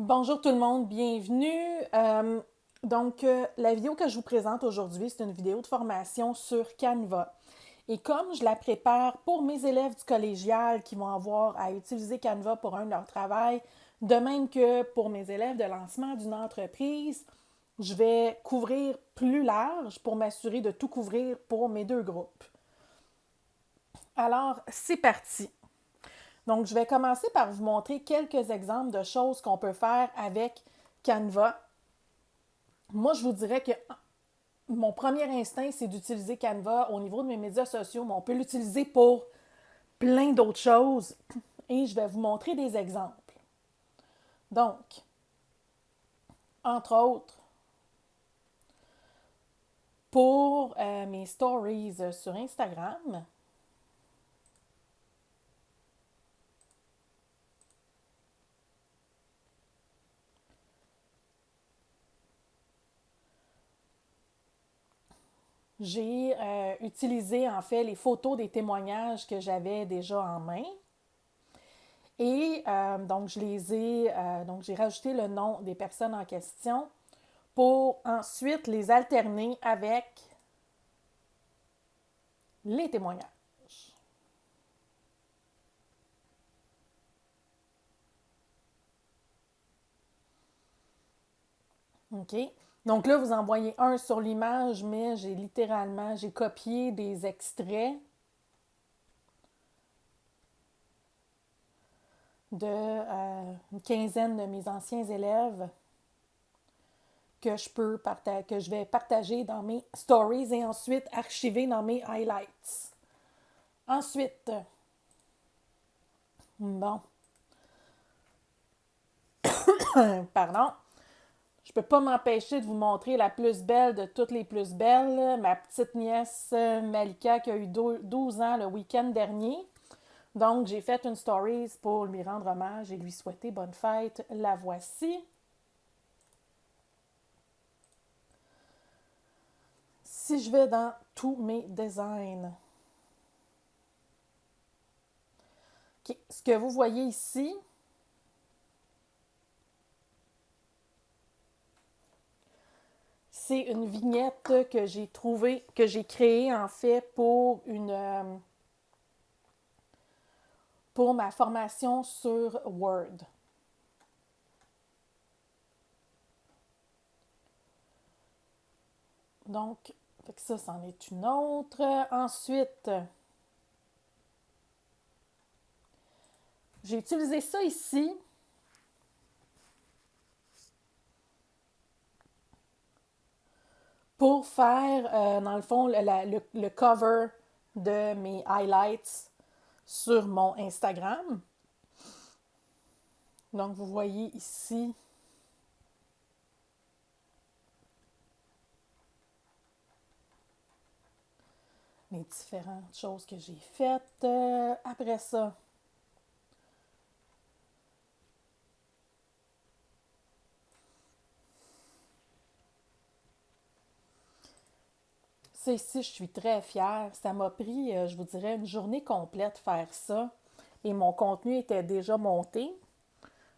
Bonjour tout le monde, bienvenue. La vidéo que je vous présente aujourd'hui, c'est une vidéo de formation sur Canva. Et comme je la prépare pour mes élèves du collégial qui vont avoir à utiliser Canva pour un de leurs travail, de même que pour mes élèves de lancement d'une entreprise, je vais couvrir plus large pour m'assurer de tout couvrir pour mes deux groupes. Alors, c'est parti. Donc, je vais commencer par vous montrer quelques exemples de choses qu'on peut faire avec Canva. Moi, je vous dirais que mon premier instinct, c'est d'utiliser Canva au niveau de mes médias sociaux, mais on peut l'utiliser pour plein d'autres choses et je vais vous montrer des exemples. Donc, entre autres, pour mes stories sur Instagram, j'ai utilisé en fait les photos des témoignages que j'avais déjà en main. Et donc, j'ai rajouté le nom des personnes en question pour ensuite les alterner avec les témoignages. OK? Donc là, vous en voyez un sur l'image, mais j'ai copié des extraits de une quinzaine de mes anciens élèves que je vais partager dans mes stories et ensuite archiver dans mes highlights. Ensuite, bon, pardon, je peux pas m'empêcher de vous montrer la plus belle de toutes les plus belles, ma petite nièce Malika qui a eu 12 ans le week-end dernier. Donc, j'ai fait une stories pour lui rendre hommage et lui souhaiter bonne fête. La voici. Si je vais dans tous mes designs, okay. Ce que vous voyez ici, c'est une vignette que j'ai trouvée, que j'ai créée en fait pour ma formation sur Word. Donc, ça, c'en est une autre. Ensuite, j'ai utilisé ça ici pour faire, dans le fond, le cover de mes highlights sur mon Instagram. Donc, vous voyez ici les différentes choses que j'ai faites. Après ça, ça ici, je suis très fière. Ça m'a pris, je vous dirais, une journée complète faire ça. Et mon contenu était déjà monté.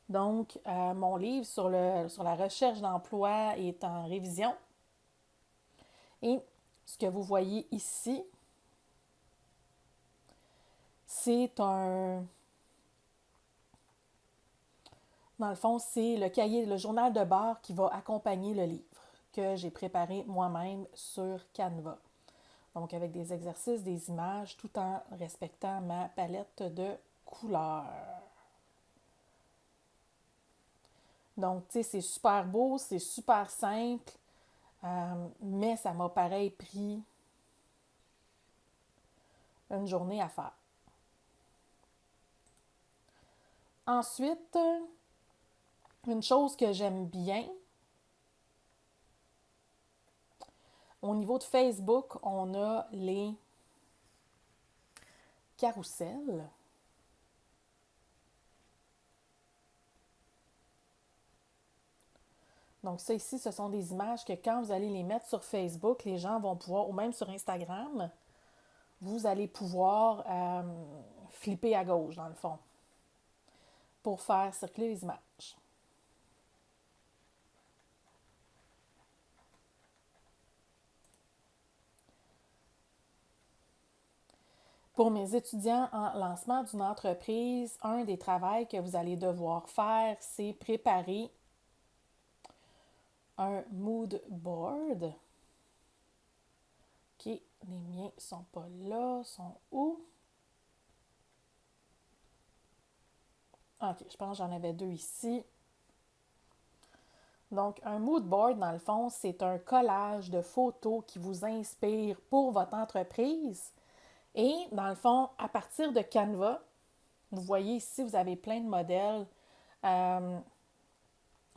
Donc, mon livre sur la recherche d'emploi est en révision. Et ce que vous voyez ici, c'est un... Dans le fond, c'est le cahier, le journal de bord qui va accompagner le livre que j'ai préparé moi-même sur Canva. Donc, avec des exercices, des images, tout en respectant ma palette de couleurs. Donc, tu sais, c'est super beau, c'est super simple, mais ça m'a pareil pris une journée à faire. Ensuite, une chose que j'aime bien, au niveau de Facebook, on a les carousels. Donc ça ici, ce sont des images que quand vous allez les mettre sur Facebook, les gens vont pouvoir, ou même sur Instagram, vous allez pouvoir flipper à gauche, dans le fond, pour faire circuler les images. Pour mes étudiants en lancement d'une entreprise, un des travaux que vous allez devoir faire, c'est préparer un mood board. OK, les miens ne sont pas là, sont où? OK, je pense que j'en avais deux ici. Donc, un mood board, dans le fond, c'est un collage de photos qui vous inspire pour votre entreprise. Et, dans le fond, à partir de Canva, vous voyez ici, vous avez plein de modèles.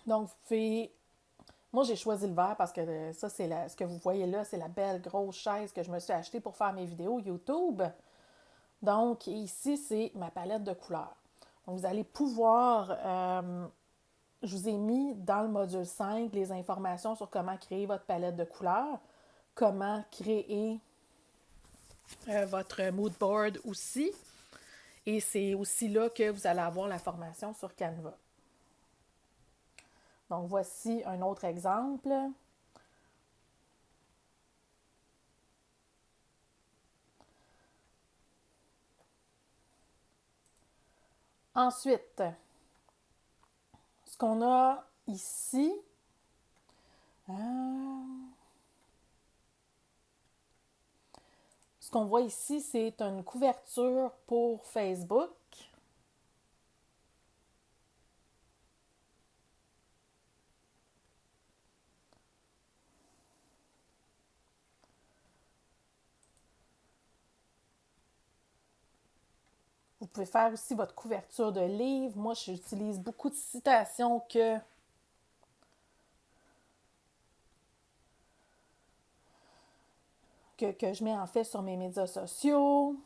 Donc, vous pouvez... Moi, j'ai choisi le vert parce que ça, ce que vous voyez là, c'est la belle grosse chaise que je me suis achetée pour faire mes vidéos YouTube. Donc, ici, c'est ma palette de couleurs. Donc, vous allez pouvoir... je vous ai mis dans le module 5 les informations sur comment créer votre palette de couleurs, comment créer votre mood board aussi. Et c'est aussi là que vous allez avoir la formation sur Canva. Donc, voici un autre exemple. Ensuite, ce qu'on a ici, ce qu'on voit ici, c'est une couverture pour Facebook. Vous pouvez faire aussi votre couverture de livre. Moi, j'utilise beaucoup de citations que je mets en fait sur mes médias sociaux.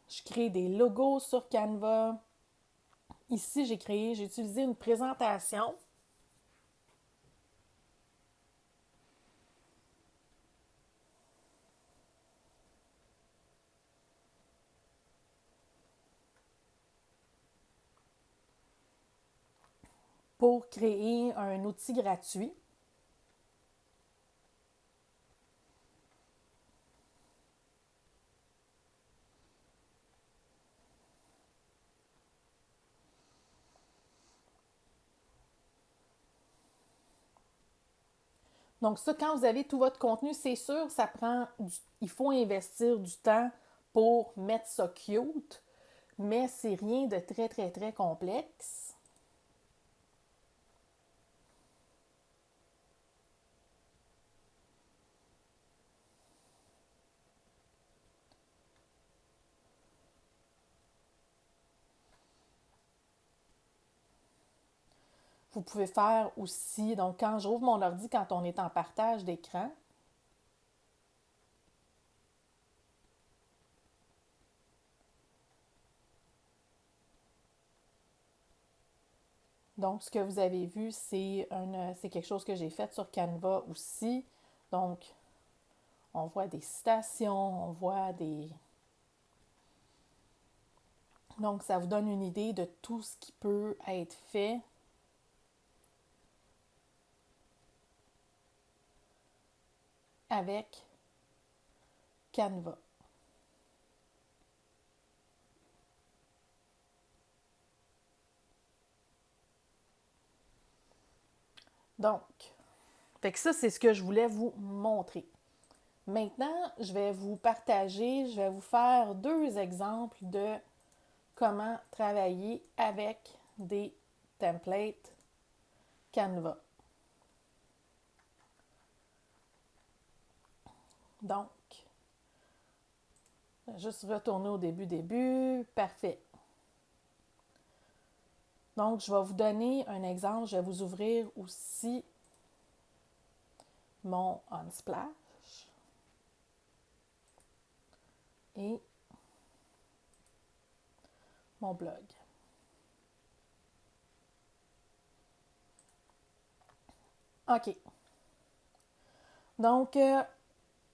Je crée des logos sur Canva. Ici, j'ai utilisé une présentation. Pour créer un outil gratuit. Donc ça, quand vous avez tout votre contenu, c'est sûr, il faut investir du temps pour mettre ça cute, mais c'est rien de très, très, très complexe. Vous pouvez faire aussi, donc quand j'ouvre mon ordi, quand on est en partage d'écran, donc ce que vous avez vu, c'est quelque chose que j'ai fait sur Canva aussi. Donc, on voit des citations, on voit des... Donc, ça vous donne une idée de tout ce qui peut être fait avec Canva. Donc, fait que ça, c'est ce que je voulais vous montrer. Maintenant, je vais vous partager, je vais vous faire deux exemples de comment travailler avec des templates Canva. Donc, juste retourner au début. Parfait. Donc, je vais vous donner un exemple. Je vais vous ouvrir aussi mon Unsplash. Et mon blog. OK. Donc,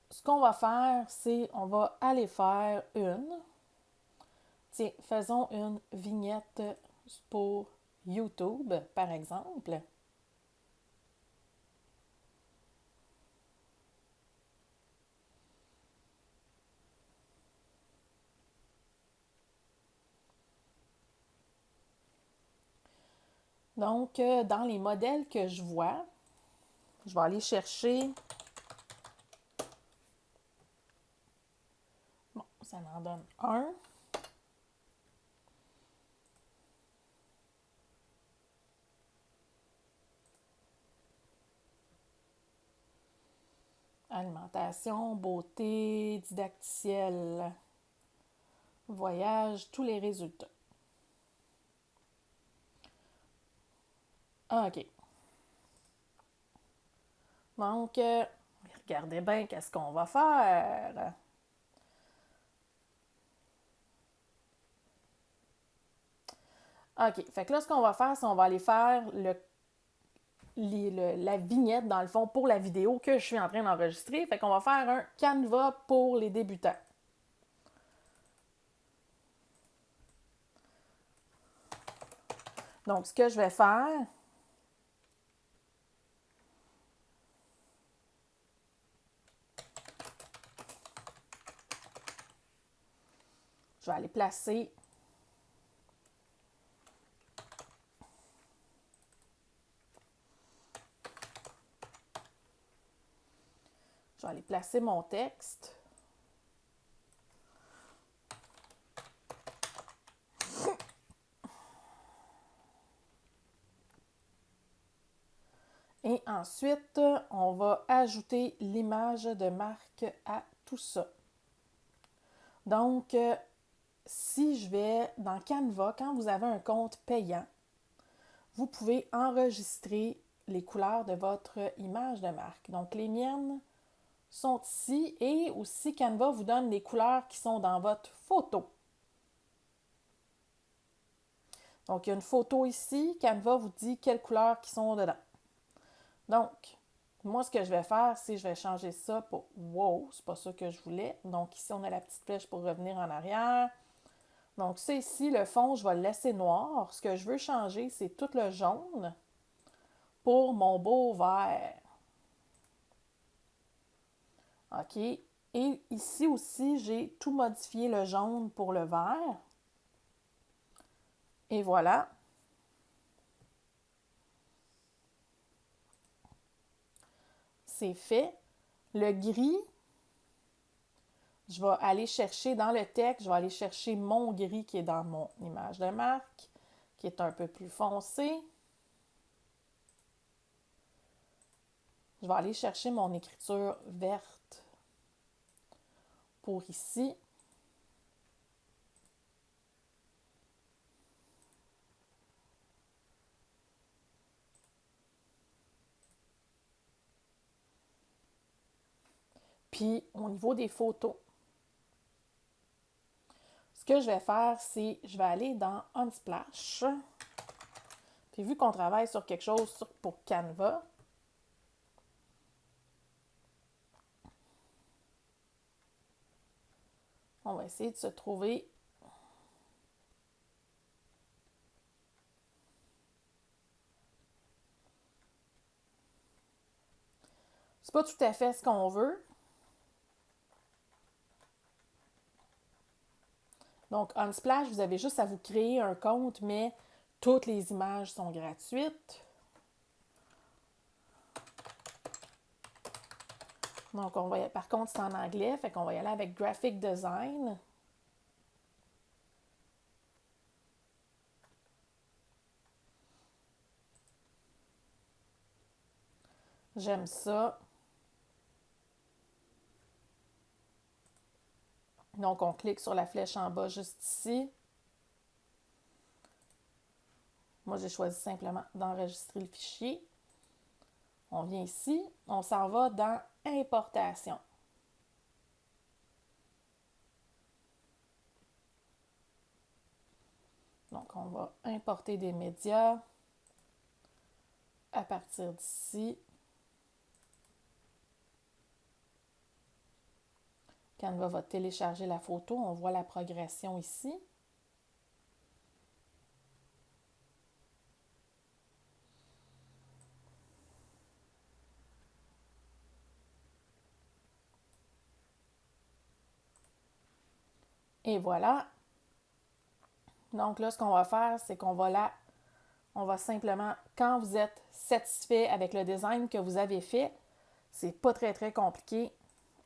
ce qu'on va faire, c'est on va aller faire tiens, faisons une vignette pour YouTube, par exemple. Donc, dans les modèles que je vois, je vais aller chercher... Bon, ça en donne un. Alimentation, beauté, didacticiel, voyage, tous les résultats. OK. Donc, regardez bien qu'est-ce qu'on va faire. OK. Fait que là, ce qu'on va faire, c'est qu'on va aller faire la vignette, dans le fond, pour la vidéo que je suis en train d'enregistrer. Fait qu'on va faire un Canva pour les débutants. Donc, ce que je vais faire, je vais aller placer mon texte. Et ensuite, on va ajouter l'image de marque à tout ça. Donc, si je vais dans Canva, quand vous avez un compte payant, vous pouvez enregistrer les couleurs de votre image de marque. Donc, les miennes sont ici et aussi Canva vous donne les couleurs qui sont dans votre photo. Donc, il y a une photo ici. Canva vous dit quelles couleurs qui sont dedans. Donc, moi, ce que je vais faire, c'est que je vais changer ça pour « Wow », c'est pas ça que je voulais. Donc, ici, on a la petite flèche pour revenir en arrière. Donc, ça ici, le fond, je vais le laisser noir. Ce que je veux changer, c'est tout le jaune pour mon beau vert. OK. Et ici aussi, j'ai tout modifié le jaune pour le vert. Et voilà. C'est fait. Le gris, je vais aller chercher dans le texte, je vais aller chercher mon gris qui est dans mon image de marque, qui est un peu plus foncé. Je vais aller chercher mon écriture verte pour ici. Puis, au niveau des photos, ce que je vais faire, c'est je vais aller dans Unsplash. Puis, vu qu'on travaille sur quelque chose pour Canva, on va essayer de se trouver c'est pas tout à fait ce qu'on veut. Donc, Unsplash, vous avez juste à vous créer un compte, mais toutes les images sont gratuites. Donc, par contre, c'est en anglais, fait qu'on va y aller avec Graphic Design. J'aime ça. Donc, on clique sur la flèche en bas juste ici. Moi, j'ai choisi simplement d'enregistrer le fichier. On vient ici, on s'en va dans Importation. Donc, on va importer des médias à partir d'ici. Canva va télécharger la photo. On voit la progression ici. Et voilà. Donc là, ce qu'on va faire, c'est qu'on va la On va simplement, quand vous êtes satisfait avec le design que vous avez fait, c'est pas très, très compliqué.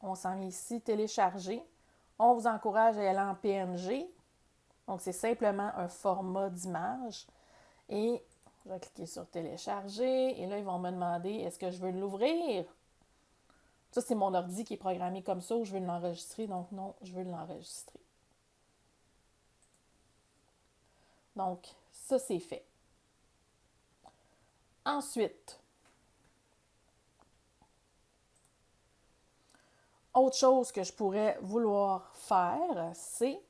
On s'en met ici, télécharger. On vous encourage à aller en PNG. Donc, c'est simplement un format d'image. Et je vais cliquer sur télécharger. Et là, ils vont me demander, est-ce que je veux l'ouvrir? Ça, c'est mon ordi qui est programmé comme ça ou je veux l'enregistrer. Donc, non, je veux l'enregistrer. Donc, ça, c'est fait. Ensuite, autre chose que je pourrais vouloir faire, c'est...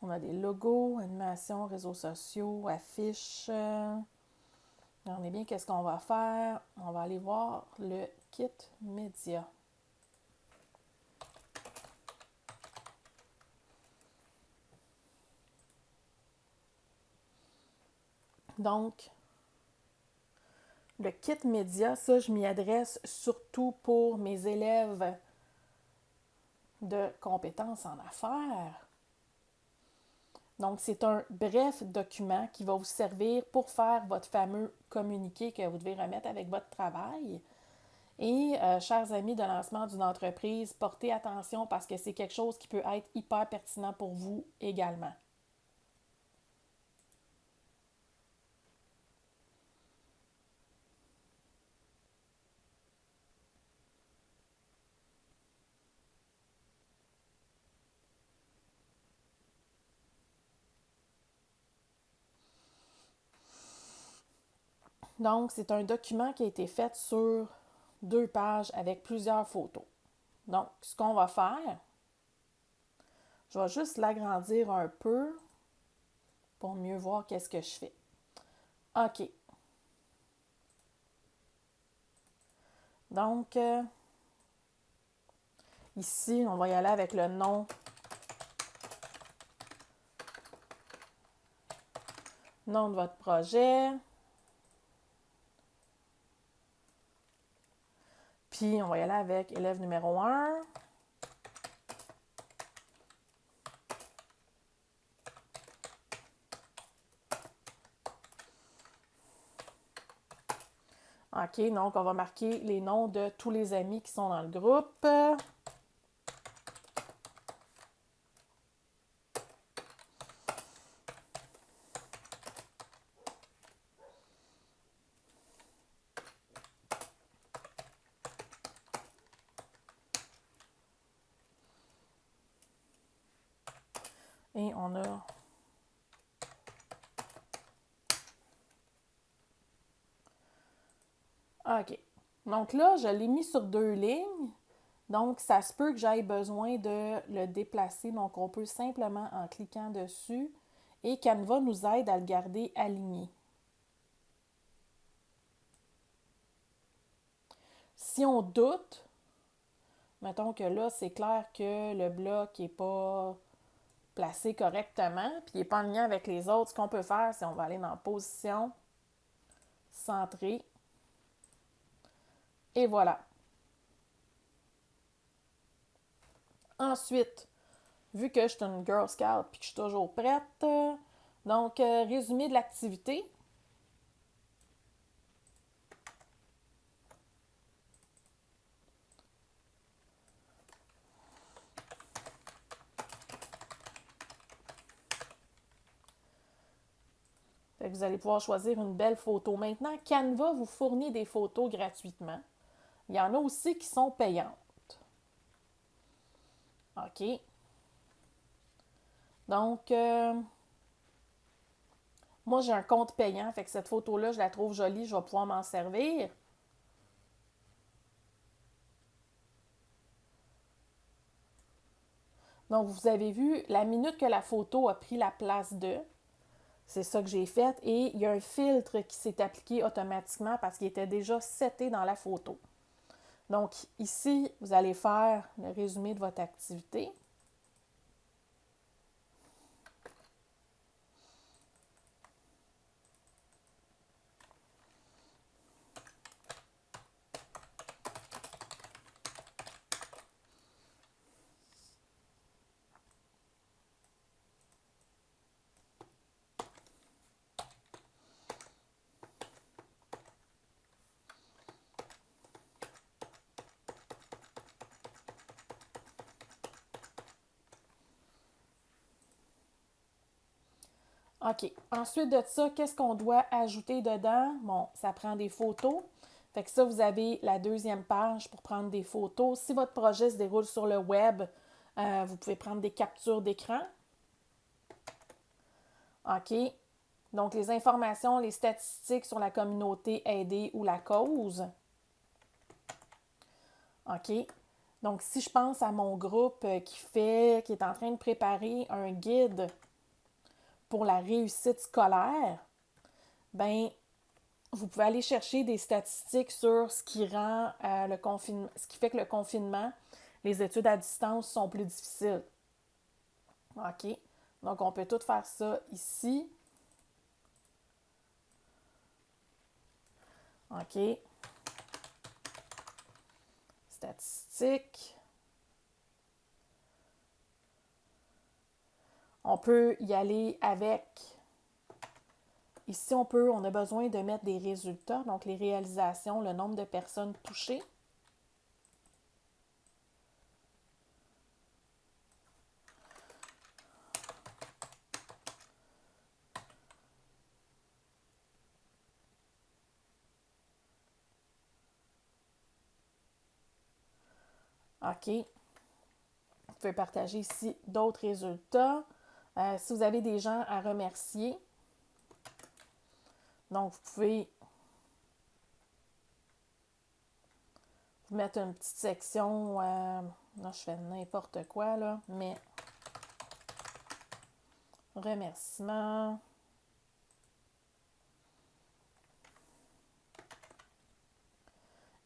On a des logos, animations, réseaux sociaux, affiches. On est bien, qu'est-ce qu'on va faire? On va aller voir le kit média. Donc, le kit média, ça, je m'y adresse surtout pour mes élèves de compétences en affaires. Donc, c'est un bref document qui va vous servir pour faire votre fameux communiqué que vous devez remettre avec votre travail. Et, chers amis de lancement d'une entreprise, portez attention parce que c'est quelque chose qui peut être hyper pertinent pour vous également. Donc, c'est un document qui a été fait sur 2 pages avec plusieurs photos. Donc, ce qu'on va faire, je vais juste l'agrandir un peu pour mieux voir qu'est-ce que je fais. OK. Donc, ici, on va y aller avec le nom de votre projet. Puis, on va y aller avec élève numéro 1. OK, donc on va marquer les noms de tous les amis qui sont dans le groupe. Et on a... OK. Donc là, je l'ai mis sur 2 lignes. Donc, ça se peut que j'aille besoin de le déplacer. Donc, on peut simplement, en cliquant dessus, et Canva nous aide à le garder aligné. Si on doute, mettons que là, c'est clair que le bloc n'est pas placé correctement, puis il n'est pas en lien avec les autres, ce qu'on peut faire, c'est on va aller dans Position, Centrer, et voilà. Ensuite, vu que je suis une Girl Scout et que je suis toujours prête, donc résumé de l'activité. Vous allez pouvoir choisir une belle photo. Maintenant, Canva vous fournit des photos gratuitement. Il y en a aussi qui sont payantes. OK. Donc, moi, j'ai un compte payant, fait que cette photo-là, je la trouve jolie, je vais pouvoir m'en servir. Donc, vous avez vu, la minute que la photo a pris la place de, c'est ça que j'ai fait. Et il y a un filtre qui s'est appliqué automatiquement parce qu'il était déjà seté dans la photo. Donc, ici, vous allez faire le résumé de votre activité. OK. Ensuite de ça, qu'est-ce qu'on doit ajouter dedans? Bon, ça prend des photos. Fait que ça, vous avez la deuxième page pour prendre des photos. Si votre projet se déroule sur le web, vous pouvez prendre des captures d'écran. OK. Donc, les informations, les statistiques sur la communauté aidée ou la cause. OK. Donc, si je pense à mon groupe qui est en train de préparer un guide pour la réussite scolaire, ben vous pouvez aller chercher des statistiques sur ce qui rend le confinement, ce qui fait que le confinement, les études à distance sont plus difficiles. OK? Donc, on peut tout faire ça ici. OK? Statistiques. On peut y aller avec. Ici, on a besoin de mettre des résultats, donc les réalisations, le nombre de personnes touchées. OK. Vous pouvez partager ici d'autres résultats. Si vous avez des gens à remercier, donc vous pouvez mettre une petite section, là je fais n'importe quoi, là, mais remerciements.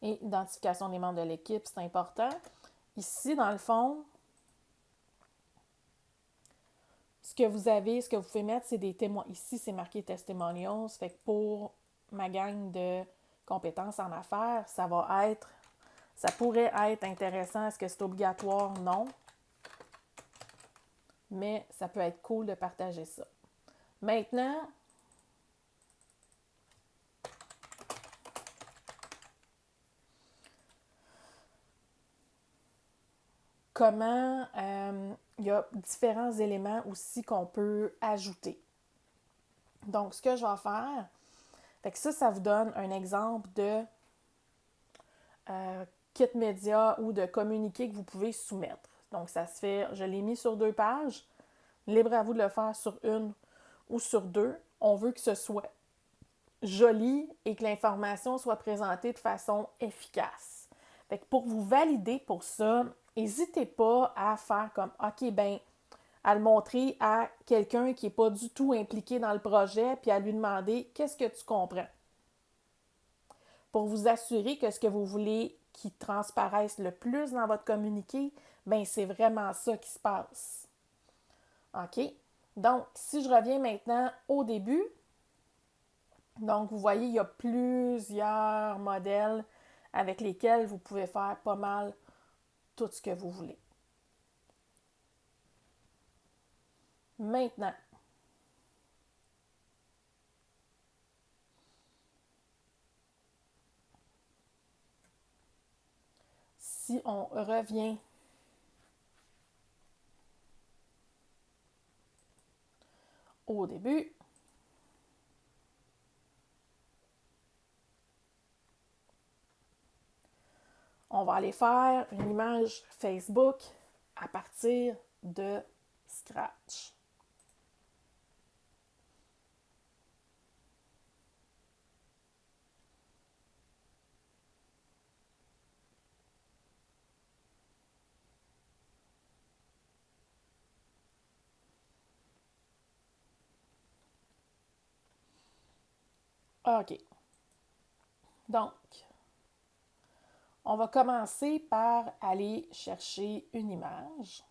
Et identification des membres de l'équipe, c'est important. Ici, dans le fond, ce que vous pouvez mettre, c'est des témoins. Ici, c'est marqué testimonials. Fait que pour ma gang de compétences en affaires, ça pourrait être intéressant. Est-ce que c'est obligatoire? Non. Mais ça peut être cool de partager ça. Maintenant, comment il y a différents éléments aussi qu'on peut ajouter. Donc, ce que je vais faire, fait que ça vous donne un exemple de kit média ou de communiqué que vous pouvez soumettre. Donc, ça se fait, je l'ai mis sur 2 pages. Libre à vous de le faire sur une ou sur 2. On veut que ce soit joli et que l'information soit présentée de façon efficace. Fait que pour vous valider pour ça, n'hésitez pas à faire comme, OK, ben, à le montrer à quelqu'un qui n'est pas du tout impliqué dans le projet, puis à lui demander, qu'est-ce que tu comprends? Pour vous assurer que ce que vous voulez qui transparaisse le plus dans votre communiqué, ben c'est vraiment ça qui se passe. OK? Donc, si je reviens maintenant au début, donc vous voyez, il y a plusieurs modèles avec lesquels vous pouvez faire pas mal tout ce que vous voulez. Maintenant, si on revient au début, on va aller faire une image Facebook à partir de Scratch. OK. Donc, on va commencer par aller chercher une image.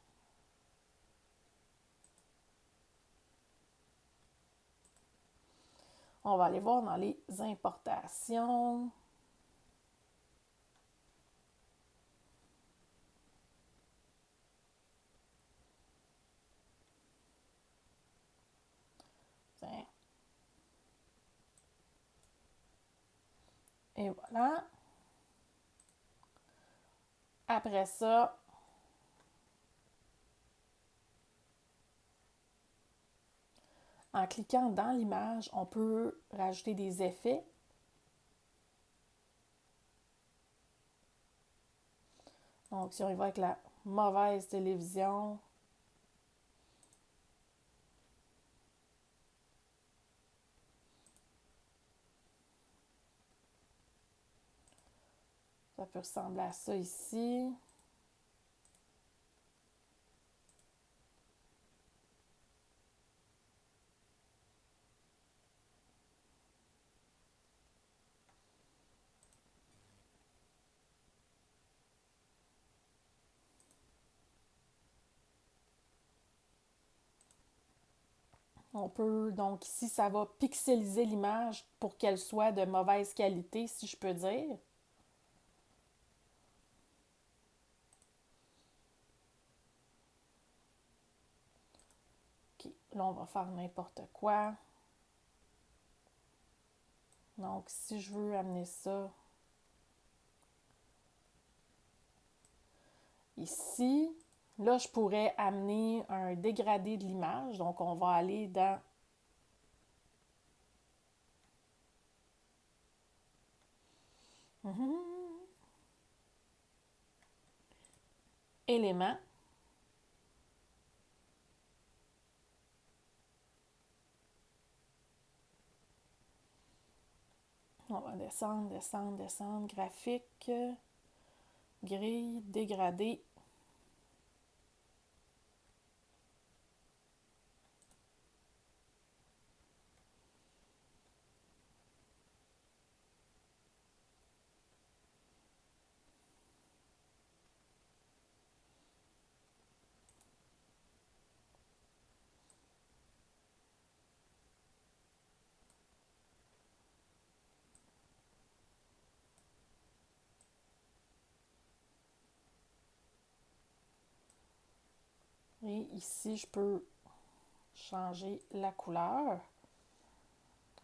On va aller voir dans les importations. Tiens. Et voilà. Après ça, En cliquant dans l'image, on peut rajouter des effets. Donc, si on y va avec la mauvaise télévision, ça peut ressembler à ça ici. On peut, donc ici, ça va pixeliser l'image pour qu'elle soit de mauvaise qualité, si je peux dire. OK, là, on va faire n'importe quoi. Donc, si je veux amener ça ici, là, je pourrais amener un dégradé de l'image. Donc, on va aller dans éléments. On va descendre, descendre, descendre. Graphique, grille, dégradé. Et ici, je peux changer la couleur.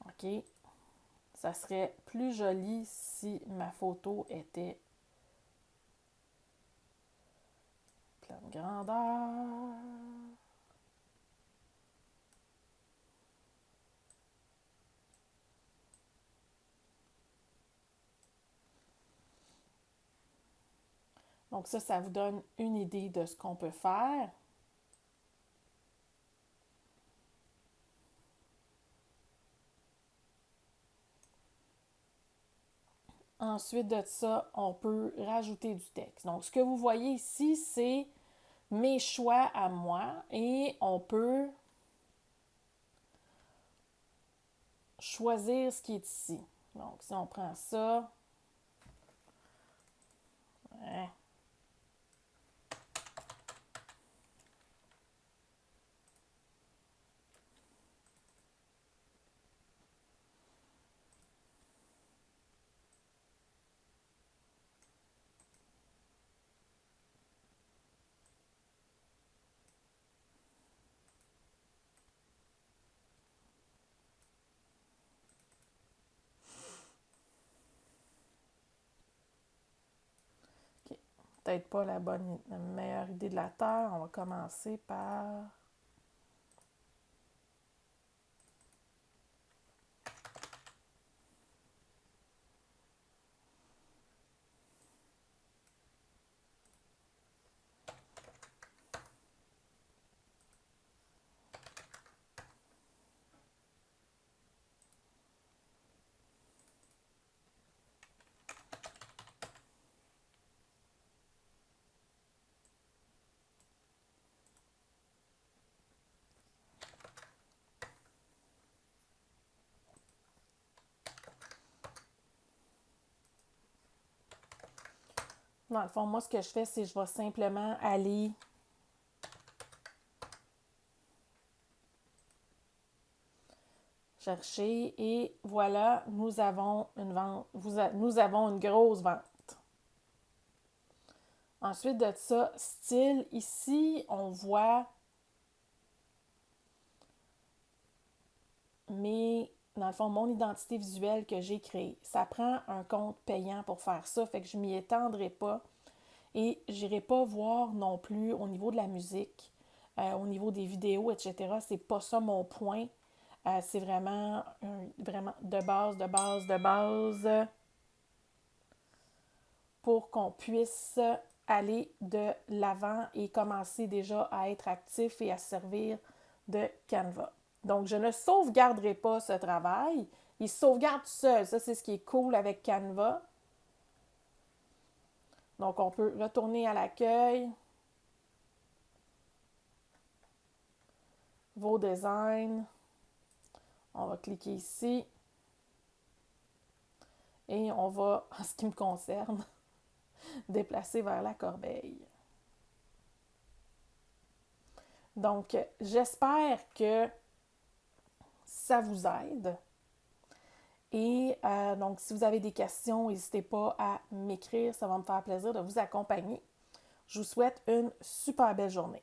OK. Ça serait plus joli si ma photo était pleine grandeur. Donc ça vous donne une idée de ce qu'on peut faire. Ensuite de ça, on peut rajouter du texte. Donc, ce que vous voyez ici, c'est mes choix à moi et on peut choisir ce qui est ici. Donc, si on prend ça, hein, OK, peut-être pas la meilleure idée de la Terre. On va commencer par... Dans le fond, moi, ce que je fais, c'est que je vais simplement aller chercher et voilà, nous avons une vente. Nous avons une grosse vente. Ensuite de ça, style, ici, on voit dans le fond, mon identité visuelle que j'ai créée. Ça prend un compte payant pour faire ça, fait que je m'y étendrai pas. Et j'irai pas voir non plus au niveau de la musique, au niveau des vidéos, etc. C'est pas ça mon point. C'est vraiment, vraiment de base, de base, de base pour qu'on puisse aller de l'avant et commencer déjà à être actif et à se servir de Canva. Donc, je ne sauvegarderai pas ce travail. Il se sauvegarde seul. Ça, c'est ce qui est cool avec Canva. Donc, on peut retourner à l'accueil, vos designs. On va cliquer ici. Et on va, en ce qui me concerne, déplacer vers la corbeille. Donc, j'espère que ça vous aide. Et donc, si vous avez des questions, n'hésitez pas à m'écrire. Ça va me faire plaisir de vous accompagner. Je vous souhaite une super belle journée.